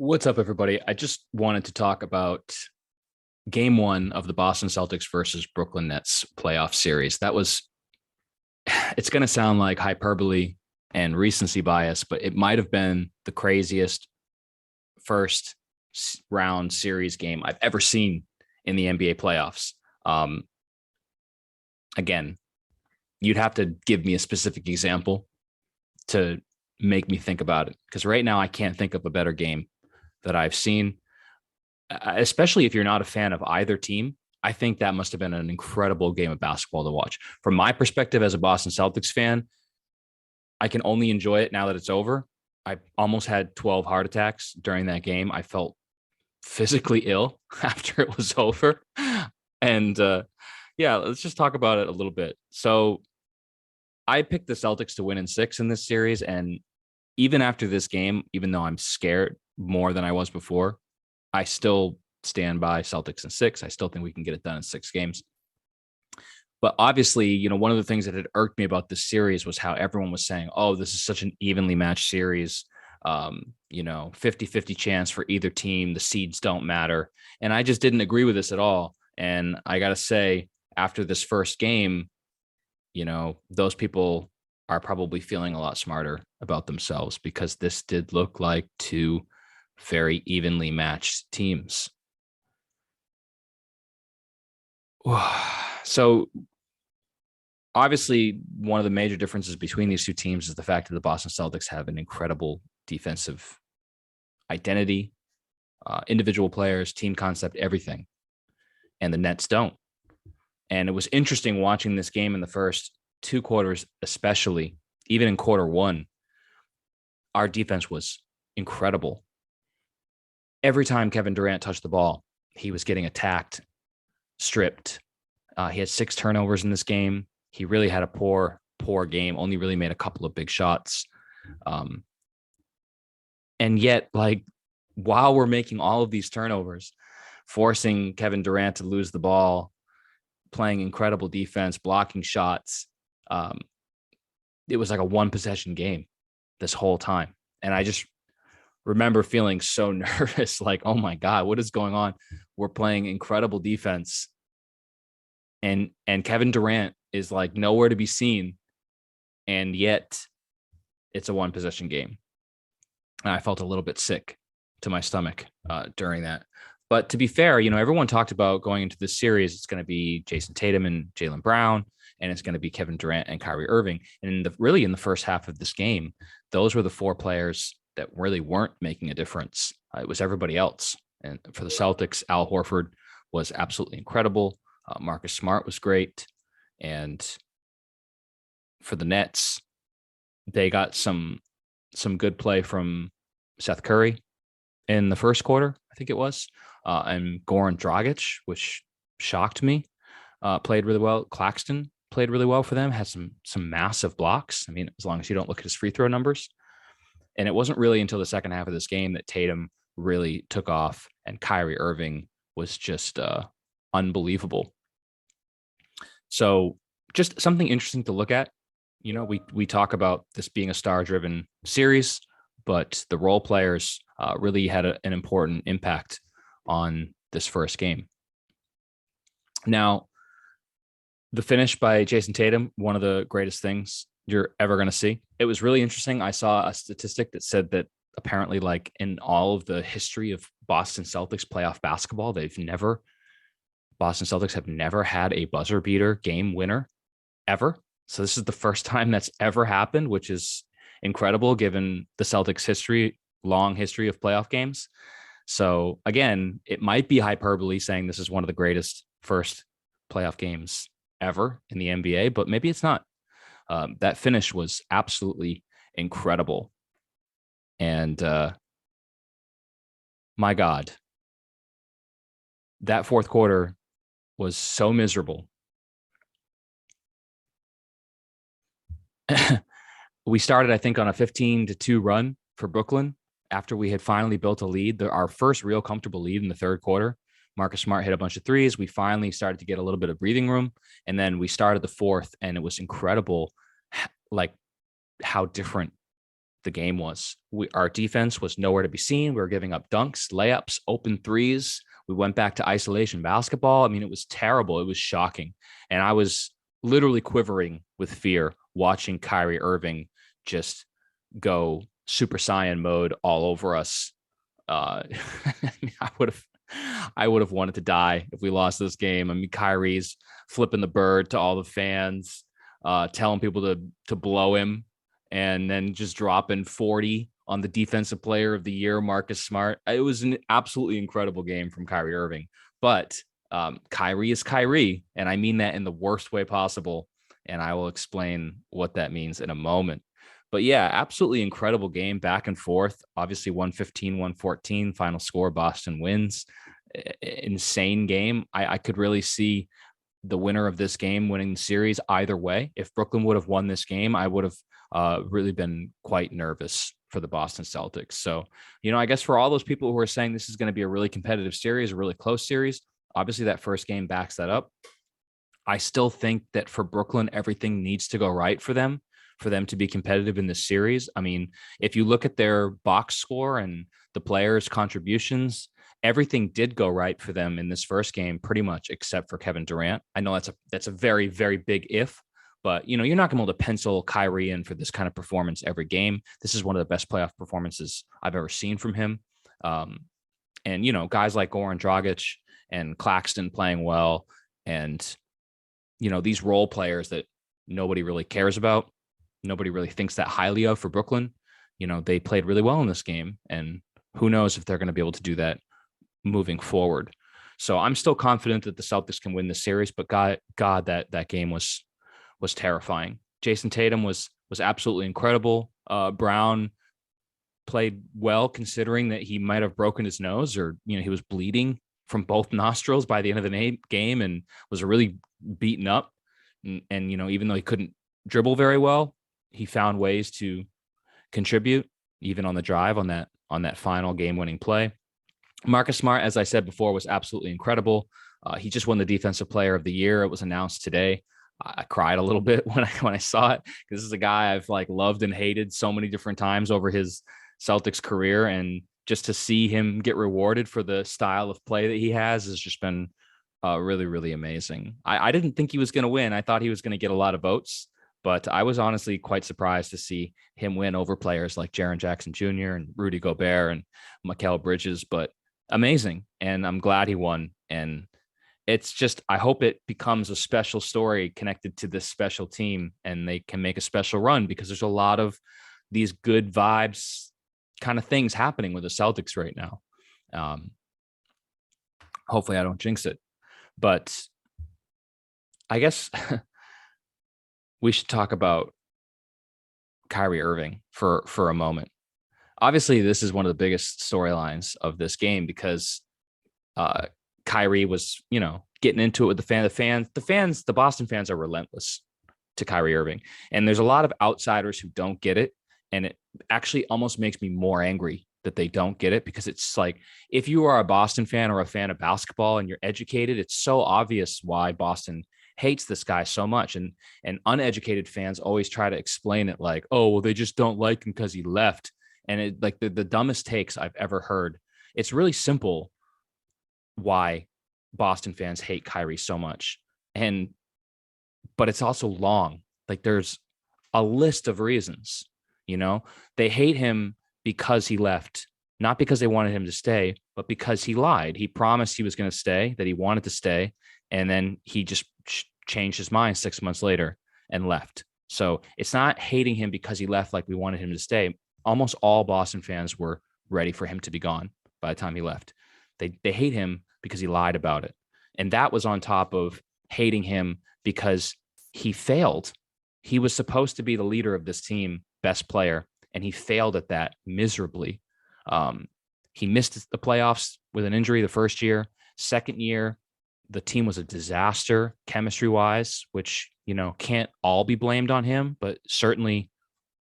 What's up, everybody? I just wanted to talk about game one of the Boston Celtics versus Brooklyn Nets playoff series. It's going to sound like hyperbole and recency bias, but it might have been the craziest first round series game I've ever seen in the NBA playoffs. Um, Again, you'd have to give me a specific example to make me think about it because right now I can't think of a better game that I've seen, especially if you're not a fan of either team. I think that must have been an incredible game of basketball to watch. From my perspective as a Boston Celtics fan, I can only enjoy it now that it's over. I almost had 12 heart attacks during that game. I felt physically ill after it was over. And yeah, let's just talk about it a little bit. So I picked the Celtics to win in six in this series. And even after this game, even though I'm scared more than I was before, I still stand by Celtics in six. I still think we can get it done in six games. But obviously, one of the things that had irked me about this series was how everyone was saying, oh, this is such an evenly matched series. 50-50 chance for either team. The seeds don't matter. And I just didn't agree with this at all. And I got to say, after this first game, those people are probably feeling a lot smarter about themselves because this did look like two very evenly matched teams. So obviously, one of the major differences between these two teams is the fact that the Boston Celtics have an incredible defensive identity, individual players, team concept, everything. And the Nets don't. And it was interesting watching this game in the first two quarters, especially, even in quarter one. Our defense was incredible. Every time Kevin Durant touched the ball, he was getting attacked, stripped. He had 6 turnovers in this game. He really had a poor game, only really made a couple of big shots. And yet, while we're making all of these turnovers, forcing Kevin Durant to lose the ball, playing incredible defense, blocking shots, it was like a one-possession game this whole time. And I just remember feeling so nervous, like, oh my God, what is going on? We're playing incredible defense. And Kevin Durant is like nowhere to be seen. And yet it's a one-possession game. And I felt a little bit sick to my stomach during that. But to be fair, everyone talked about going into this series, it's going to be Jason Tatum and Jaylen Brown, and it's going to be Kevin Durant and Kyrie Irving. And in the first half of this game, those were the 4 players that really weren't making a difference. It was everybody else. And for the Celtics, Al Horford was absolutely incredible. Marcus Smart was great. And for the Nets, they got some good play from Seth Curry in the first quarter, I think it was. And Goran Dragic, which shocked me, played really well. Claxton played really well for them, had some massive blocks. I mean, as long as you don't look at his free throw numbers. And it wasn't really until the second half of this game that Tatum really took off and Kyrie Irving was just unbelievable. So just something interesting to look at. We talk about this being a star-driven series, but the role players really had an important impact on this first game. Now, the finish by Jason Tatum, one of the greatest things you're ever going to see. It was really interesting. I saw a statistic that said that apparently, in all of the history of Boston Celtics playoff basketball, Boston Celtics have never had a buzzer beater game winner ever. So this is the first time that's ever happened, which is incredible given the Celtics long history of playoff games. So again, it might be hyperbole saying this is one of the greatest first playoff games ever in the NBA, but maybe it's not. That finish was absolutely incredible. And my God, that fourth quarter was so miserable. We started, I think, on a 15-2 run for Brooklyn after we had finally built a lead. Our first real comfortable lead in the third quarter. Marcus Smart hit a bunch of threes. We finally started to get a little bit of breathing room. And then we started the fourth, and it was incredible, how different the game was. Our defense was nowhere to be seen. We were giving up dunks, layups, open threes. We went back to isolation basketball. I mean, it was terrible. It was shocking. And I was literally quivering with fear watching Kyrie Irving just go Super Saiyan mode all over us. I would have wanted to die if we lost this game. I mean, Kyrie's flipping the bird to all the fans, telling people to blow him, and then just dropping 40 on the defensive player of the year, Marcus Smart. It was an absolutely incredible game from Kyrie Irving. But Kyrie is Kyrie, and I mean that in the worst way possible. And I will explain what that means in a moment. But yeah, absolutely incredible game, back and forth. Obviously 115, 114, final score, Boston wins. Insane game. I could really see the winner of this game winning the series either way. If Brooklyn would have won this game, I would have really been quite nervous for the Boston Celtics. So, I guess for all those people who are saying this is going to be a really competitive series, a really close series, obviously that first game backs that up. I still think that for Brooklyn, everything needs to go right for them to be competitive in this series. I mean, if you look at their box score and the players' contributions, everything did go right for them in this first game, pretty much except for Kevin Durant. I know that's a very, very big if, but you're not going to be able to pencil Kyrie in for this kind of performance every game. This is one of the best playoff performances I've ever seen from him. And guys like Goran Dragic and Claxton playing well, and these role players that nobody really cares about, nobody really thinks that highly of for Brooklyn. They played really well in this game, and who knows if they're going to be able to do that moving forward. So I'm still confident that the Celtics can win the series, but God, that game was terrifying. Jason Tatum was absolutely incredible. Brown played well, considering that he might have broken his nose, or he was bleeding from both nostrils by the end of the game and was really beaten up. And even though he couldn't dribble very well, he found ways to contribute, even on the drive on that final game-winning play. Marcus Smart, as I said before, was absolutely incredible. He just won the Defensive Player of the Year. It was announced today. I cried a little bit when I saw it, because this is a guy I've loved and hated so many different times over his Celtics career, and just to see him get rewarded for the style of play that he has just been really, really amazing. I didn't think he was going to win. I thought he was going to get a lot of votes, but I was honestly quite surprised to see him win over players like Jaren Jackson Jr. and Rudy Gobert and Mikal Bridges. But amazing, and I'm glad he won. And it's just, I hope it becomes a special story connected to this special team, and they can make a special run, because there's a lot of these good vibes kind of things happening with the Celtics right now. Hopefully I don't jinx it, but I guess we should talk about Kyrie Irving for a moment. Obviously, this is one of the biggest storylines of this game, because Kyrie was, getting into it with the Boston fans are relentless to Kyrie Irving. And there's a lot of outsiders who don't get it. And it actually almost makes me more angry that they don't get it, because it's like, if you are a Boston fan or a fan of basketball and you're educated, it's so obvious why Boston hates this guy so much. And uneducated fans always try to explain it like, oh, well, they just don't like him because he left. And it, like, the dumbest takes I've ever heard. It's really simple why Boston fans hate Kyrie so much. But it's also long. Like, there's a list of reasons. They hate him because he left, not because they wanted him to stay, but because he lied. He promised he was going to stay, that he wanted to stay, and then he just changed his mind 6 months later and left. So it's not hating him because he left like we wanted him to stay. Almost all Boston fans were ready for him to be gone by the time he left. They hate him because he lied about it. And that was on top of hating him because he failed. He was supposed to be the leader of this team, best player, and he failed at that miserably. He missed the playoffs with an injury the first year. Second year, the team was a disaster chemistry-wise, which, can't all be blamed on him, but certainly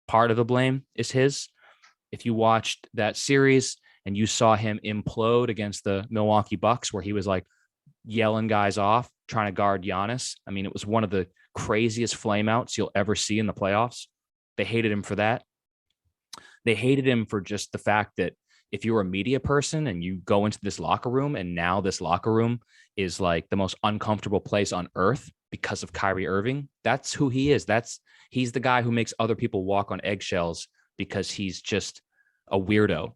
part of the blame is his. If you watched that series and you saw him implode against the Milwaukee Bucks, where he was like yelling guys off, trying to guard Giannis, I mean, it was one of the craziest flameouts you'll ever see in the playoffs. They hated him for that. They hated him for just the fact that if you're a media person and you go into this locker room, and now this locker room is like the most uncomfortable place on earth because of Kyrie Irving, that's who he is. He's the guy who makes other people walk on eggshells because he's just a weirdo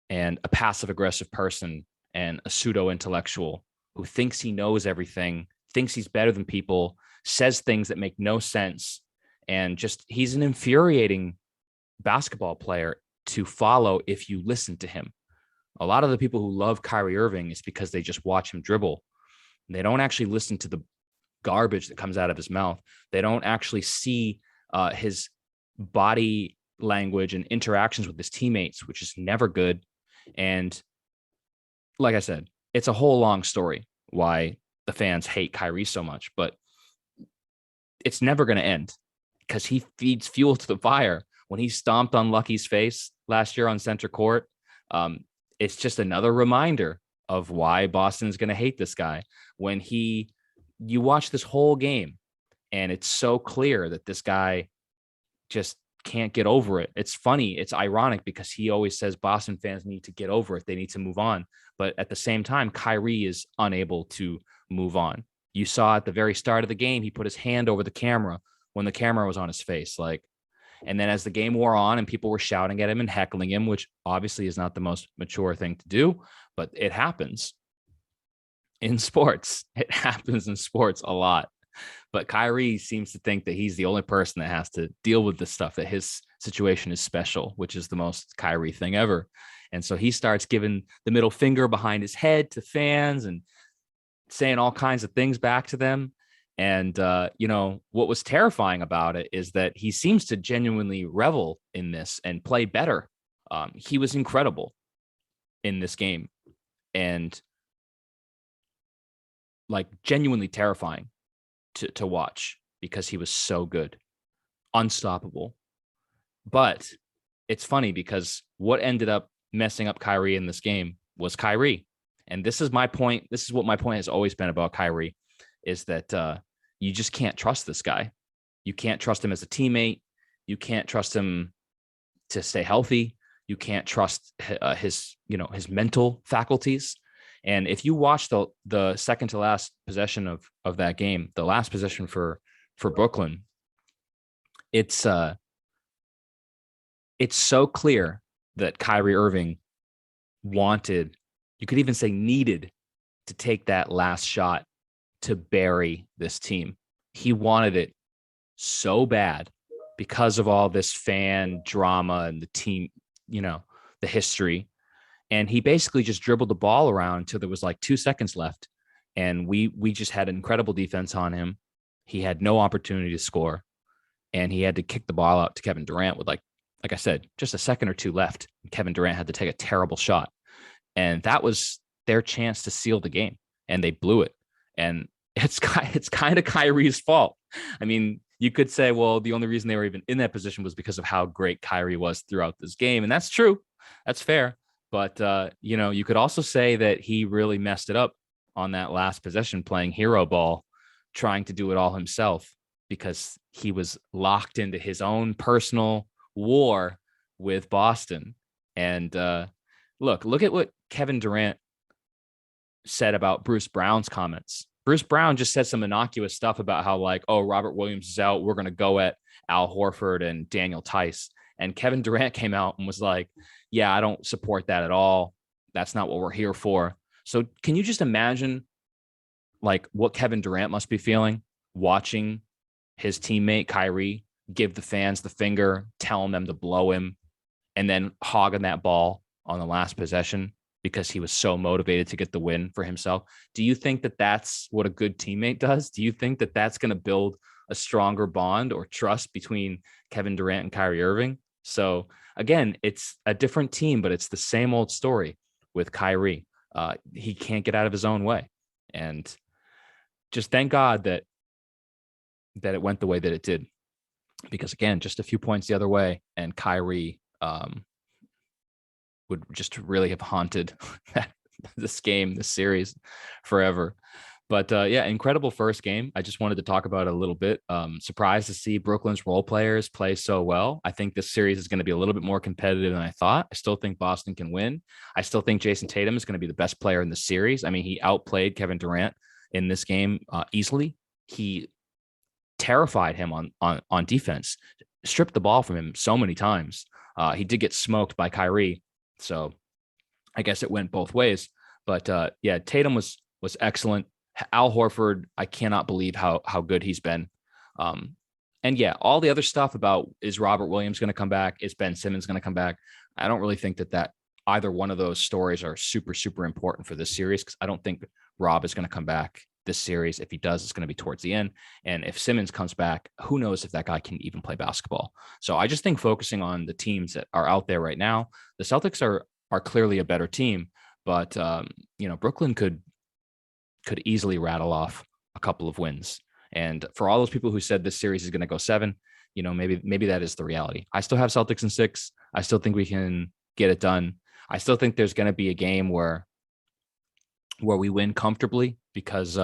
and a passive aggressive person and a pseudo intellectual who thinks he knows everything, thinks he's better than people, says things that make no sense. And just, he's an infuriating basketball player to follow if you listen to him. A lot of the people who love Kyrie Irving is because they just watch him dribble. They don't actually listen to the garbage that comes out of his mouth. They don't actually see his body language and interactions with his teammates, which is never good. And like I said, it's a whole long story why the fans hate Kyrie so much, but it's never going to end because he feeds fuel to the fire. When he stomped on Lucky's face last year on center court, it's just another reminder of why Boston is going to hate this guy. When you watch this whole game and it's so clear that this guy just can't get over it. It's funny. It's ironic because he always says Boston fans need to get over it. They need to move on. But at the same time, Kyrie is unable to move on. You saw at the very start of the game, he put his hand over the camera when the camera was on his face. And then as the game wore on and people were shouting at him and heckling him, which obviously is not the most mature thing to do, but it happens in sports. It happens in sports a lot. But Kyrie seems to think that he's the only person that has to deal with this stuff, that his situation is special, which is the most Kyrie thing ever. And so he starts giving the middle finger behind his head to fans and saying all kinds of things back to them. And, what was terrifying about it is that he seems to genuinely revel in this and play better. He was incredible in this game and genuinely terrifying to watch because he was so good, unstoppable. But it's funny because what ended up messing up Kyrie in this game was Kyrie. And this is my point. This is what my point has always been about Kyrie, is that you just can't trust this guy. You can't trust him as a teammate. You can't trust him to stay healthy. You can't trust his mental faculties. And if you watch the second to last possession of that game, the last possession for Brooklyn, it's so clear that Kyrie Irving wanted, you could even say needed, to take that last shot to bury this team. He wanted it so bad because of all this fan drama and the team, the history. And he basically just dribbled the ball around until there was 2 seconds left. And we just had incredible defense on him. He had no opportunity to score. And he had to kick the ball out to Kevin Durant with, like I said, just a second or two left. Kevin Durant had to take a terrible shot. And that was their chance to seal the game. And they blew it. And it's kind of Kyrie's fault. I mean, you could say, well, the only reason they were even in that position was because of how great Kyrie was throughout this game. And that's true. That's fair. But, you could also say that he really messed it up on that last possession, playing hero ball, trying to do it all himself because he was locked into his own personal war with Boston. And look at what Kevin Durant said about Bruce Brown's comments. Bruce Brown just said some innocuous stuff about how Robert Williams is out. We're going to go at Al Horford and Daniel Tice. And Kevin Durant came out and was like, yeah, I don't support that at all. That's not what we're here for. So can you just imagine what Kevin Durant must be feeling watching his teammate Kyrie give the fans the finger, telling them to blow him, and then hogging that ball on the last possession because he was so motivated to get the win for himself? Do you think that that's what a good teammate does? Do you think that that's going to build a stronger bond or trust between Kevin Durant and Kyrie Irving? So again, it's a different team, but it's the same old story with Kyrie. He can't get out of his own way. And just thank God that it went the way that it did. Because again, just a few points the other way, and Kyrie would just really have haunted this game, this series forever. But yeah, incredible first game. I just wanted to talk about it a little bit. Surprised to see Brooklyn's role players play so well. I think this series is going to be a little bit more competitive than I thought. I still think Boston can win. I still think Jason Tatum is going to be the best player in the series. I mean, he outplayed Kevin Durant in this game easily. He terrified him on defense, stripped the ball from him so many times. He did get smoked by Kyrie, so I guess it went both ways. But yeah, Tatum was excellent. Al Horford, I cannot believe how good he's been. And yeah, all the other stuff about is Robert Williams going to come back? Is Ben Simmons going to come back? I don't really think that either one of those stories are super important for this series, because I don't think Rob is going to come back this series. If he does, it's going to be towards the end. And if Simmons comes back, who knows if that guy can even play basketball. So I just think focusing on the teams that are out there right now, the Celtics are clearly a better team, but Brooklyn could easily rattle off a couple of wins. And for all those people who said this series is going to go 7, maybe that is the reality. I still have Celtics in 6. I still think we can get it done. I still think there's going to be a game where we win comfortably because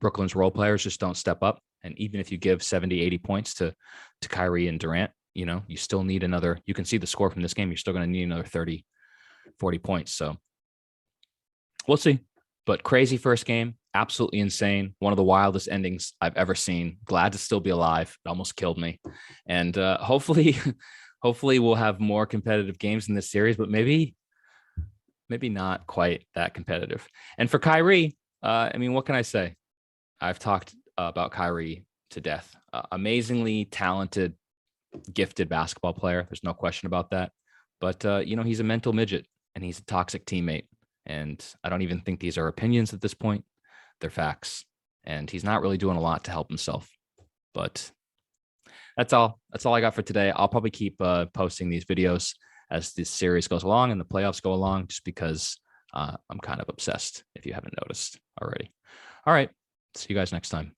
Brooklyn's role players just don't step up. And even if you give 70, 80 points to Kyrie and Durant, you still need another, you can see the score from this game. You're still going to need another 30, 40 points. So we'll see. But crazy first game, absolutely insane. One of the wildest endings I've ever seen. Glad to still be alive. It almost killed me. And hopefully we'll have more competitive games in this series, but maybe not quite that competitive. And for Kyrie, I mean, what can I say? I've talked about Kyrie to death. Amazingly talented, gifted basketball player. There's no question about that. But, he's a mental midget and he's a toxic teammate. And I don't even think these are opinions at this point. They're facts. And he's not really doing a lot to help himself. But that's all. That's all I got for today. I'll probably keep posting these videos as this series goes along and the playoffs go along, just because I'm kind of obsessed, if you haven't noticed already. All right. See you guys next time.